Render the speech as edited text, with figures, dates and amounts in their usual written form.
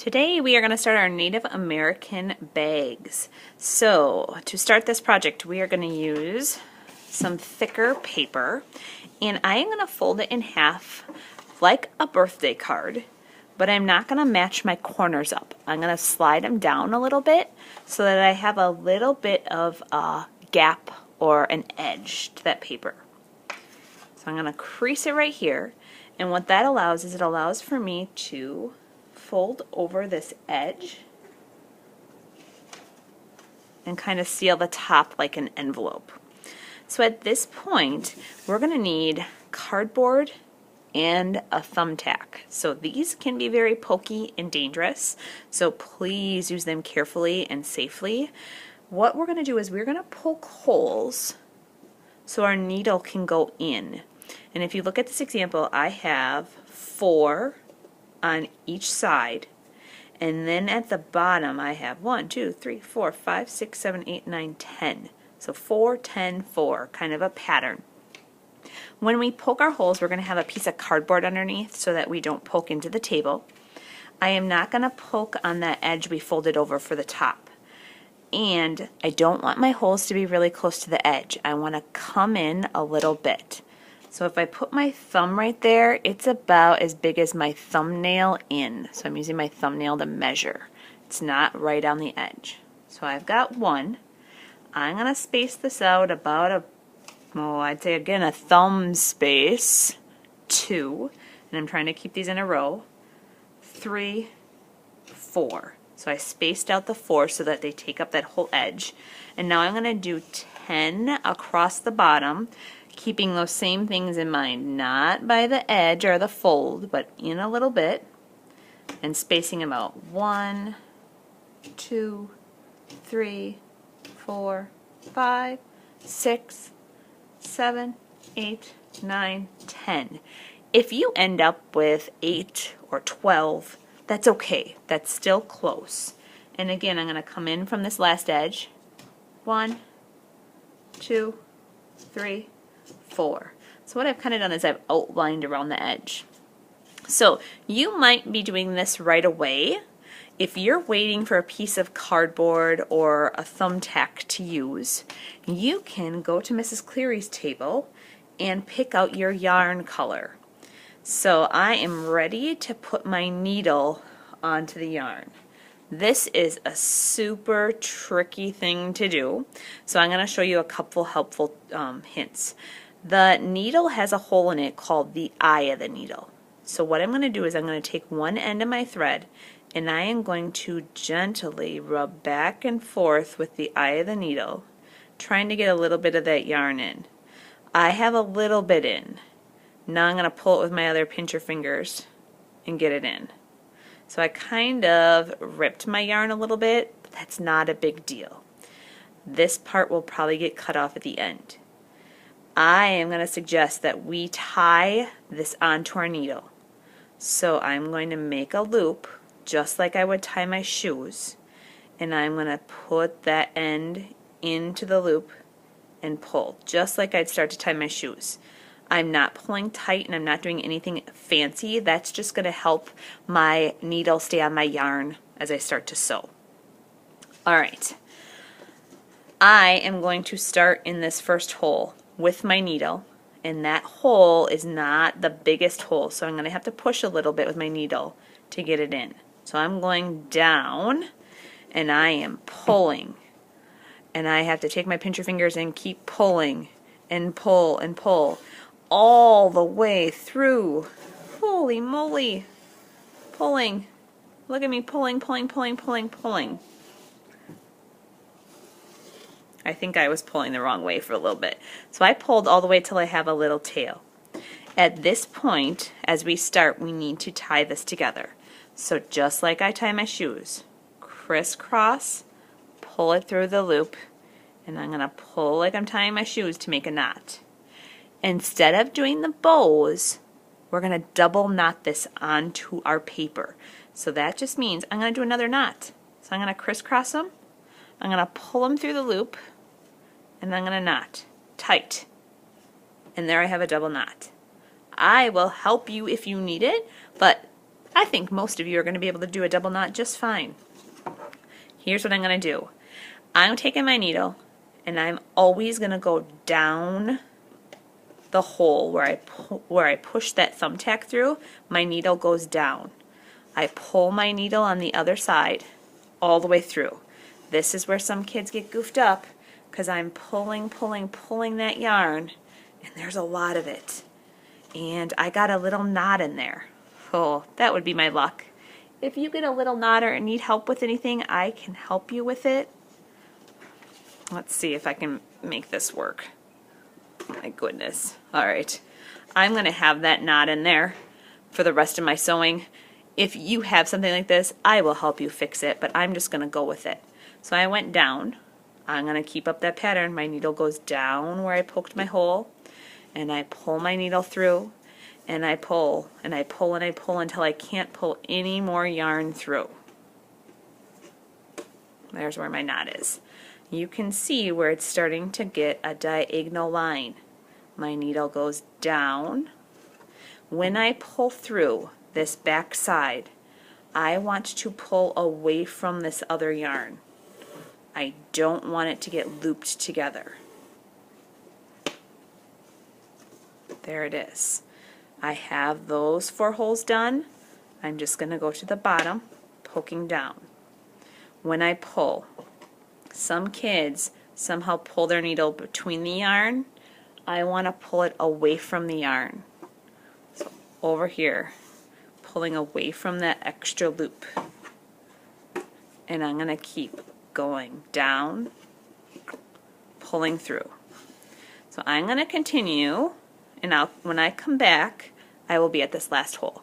Today we are going to start our Native American bags. So to start this project we are going to use some thicker paper and I am going to fold it in half like a birthday card, but I'm not going to match my corners up. I'm going to slide them down a little bit so that I have a little bit of a gap or an edge to that paper. So I'm going to crease it right here, and what that allows is it allows for me to fold over this edge and kind of seal the top like an envelope. So at this point we're going to need cardboard and a thumbtack. So these can be very pokey and dangerous, so please use them carefully and safely. What we're going to do is we're going to poke holes so our needle can go in. And if you look at this example, I have 4 on each side, and then at the bottom I have 1, 2, 3, 4, 5, 6, 7, 8, 9, 10. So 4, 10, 4, kind of a pattern. When we poke our holes, we're going to have a piece of cardboard underneath so that we don't poke into the table. I am not going to poke on that edge we folded over for the top. And I don't want my holes to be really close to the edge. I want to come in a little bit. So if I put my thumb right there, it's about as big as my thumbnail in. So I'm using my thumbnail to measure. It's not right on the edge. So I've got 1. I'm going to space this out about I'd say again a thumb space. 2. And I'm trying to keep these in a row. 3, 4. So I spaced out the 4 so that they take up that whole edge. And now I'm going to do 10 across the bottom, keeping those same things in mind, not by the edge or the fold, but in a little bit, and spacing them out. 1, 2, 3, 4, 5, 6, 7, 8, 9, 10. If you end up with 8 or 12, that's okay. That's still close. And again, I'm going to come in from this last edge. 1, 2, 3, 4. So what I've kind of done is I've outlined around the edge. So you might be doing this right away. If you're waiting for a piece of cardboard or a thumbtack to use, you can go to Mrs. Cleary's table and pick out your yarn color. So I am ready to put my needle onto the yarn. This is a super tricky thing to do, so I'm going to show you a couple helpful hints. The needle has a hole in it called the eye of the needle. So what I'm going to do is I'm going to take one end of my thread and I am going to gently rub back and forth with the eye of the needle, trying to get a little bit of that yarn in. I have a little bit in. Now I'm going to pull it with my other pincher fingers and get it in. So I kind of ripped my yarn a little bit, but that's not a big deal. This part will probably get cut off at the end. I am going to suggest that we tie this onto our needle. So I'm going to make a loop just like I would tie my shoes, and I'm going to put that end into the loop and pull just like I'd start to tie my shoes. I'm not pulling tight and I'm not doing anything fancy. That's just going to help my needle stay on my yarn as I start to sew. Alright, I am going to start in this first hole with my needle, and that hole is not the biggest hole, so I'm going to have to push a little bit with my needle to get it in. So I'm going down and I am pulling, and I have to take my pincher fingers and keep pulling and pull and pull all the way through. Holy moly, pulling. Look at me pulling, pulling, pulling, pulling, pulling. I think I was pulling the wrong way for a little bit. So I pulled all the way till I have a little tail. At this point, as we start, we need to tie this together. So just like I tie my shoes, crisscross, pull it through the loop, and I'm going to pull like I'm tying my shoes to make a knot. Instead of doing the bows, we're going to double knot this onto our paper. So that just means I'm going to do another knot. So I'm going to crisscross them, I'm going to pull them through the loop, and I'm going to knot tight. And there I have a double knot. I will help you if you need it, but I think most of you are going to be able to do a double knot just fine. Here's what I'm going to do. I'm taking my needle and I'm always going to go down the hole where I push that thumbtack through. My needle goes down. I pull my needle on the other side all the way through. This is where some kids get goofed up because I'm pulling that yarn, and there's a lot of it. And I got a little knot in there. Oh, that would be my luck. If you get a little knot or need help with anything, I can help you with it. Let's see if I can make this work. My goodness. All right. I'm going to have that knot in there for the rest of my sewing. If you have something like this, I will help you fix it, but I'm just going to go with it. So I went down. I'm going to keep up that pattern. My needle goes down where I poked my hole, and I pull my needle through, and I pull, and I pull, and I pull until I can't pull any more yarn through. There's where my knot is. You can see where it's starting to get a diagonal line. My needle goes down. When I pull through this back side, I want to pull away from this other yarn. I don't want it to get looped together. There it is. I have those 4 holes done. I'm just going to go to the bottom, poking down. When I pull, some kids somehow pull their needle between the yarn. I want to pull it away from the yarn. So over here, pulling away from that extra loop. And I'm going to keep going down, pulling through. So I'm going to continue, and when I come back, I will be at this last hole.